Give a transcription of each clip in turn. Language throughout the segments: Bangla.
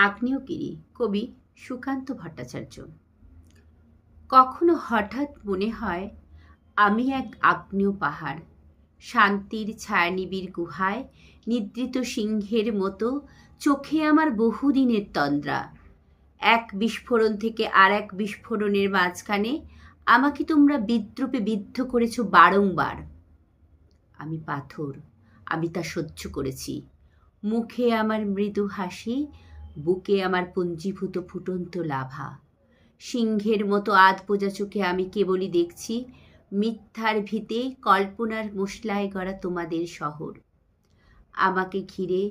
আগ্নেয়গিরি, কবি সুকান্ত ভট্টাচার্য। কখনো হঠাৎ মনে হয় আমি এক আগ্নেয় পাহাড়, শান্তির ছায়ানিবিড় গুহায় নিদ্রিত সিংহের মতো চোখে আমার বহুদিনের তন্দ্রা। এক বিস্ফোরণ থেকে আর এক বিস্ফোরণের মাঝখানে আমাকে তোমরা বিদ্রূপে বিদ্ধ করেছ বারংবার। আমি পাথর, আমি তা সহ্য করেছি। মুখে আমার মৃদু হাসি, বুকে আমার পুঞ্জীভূত ফুটন্ত লাভা। সিংহের মতো আধবোজা চোখে আমি কেবলই দেখছি মিথ্যার ভিতে কল্পনার মশলায় গড়া তোমাদের শহর। আমাকে ঘিরে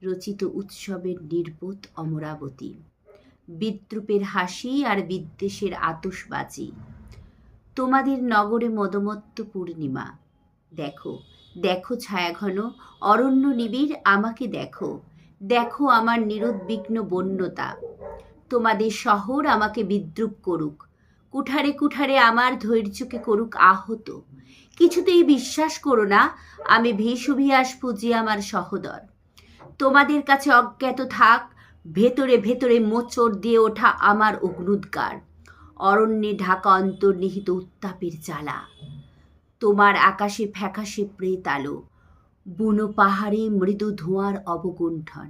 রচিত উৎসবের নির্বোধ অমরাবতী, বিদ্রূপের হাসি আর বিদ্বেষের আতশবাজি। তোমাদের নগরে মদমত্ত পূর্ণিমা। দেখো, দেখো ছায়াঘন অরণ্য নিবিড়, আমাকে দেখো, দেখো আমার নিরুদ্বিগ্ন বন্যতা। তোমাদের শহর আমাকে বিদ্রূপ করুক, কুঠারে কুঠারে আমার ধৈর্যকে করুক আহত। কিছুতেই বিশ্বাস করো না আমি ভীষুভিয়াস পুজি আমার সহোদর। তোমাদের কাছে অজ্ঞাত থাক ভেতরে ভেতরে মোচড় দিয়ে ওঠা আমার অগ্নুদ্গার, অরণ্যে ঢাকা অন্তর্নিহিত উত্তাপের জ্বালা। তোমার আকাশে ফ্যাকাশে প্রেত আলো, বুনো পাহাড়ে মৃদু ধোঁয়ার অবগুণ্ঠন।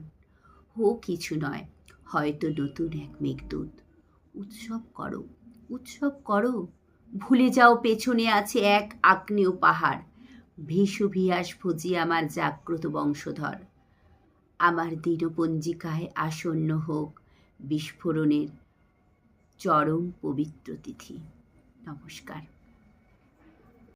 ও কিছু নয়, হয়তো নতুন এক মেঘদূত। উৎসব করো, উৎসব করো, ভুলে যাও পেছনে আছে এক আগ্নেয় পাহাড়, ভীষুভিয়াস ভুজি আমার জাগ্রত বংশধর। আমার দিনপঞ্জিকায় আসন্ন হোক বিস্ফোরণের চরম পবিত্র তিথি। নমস্কার।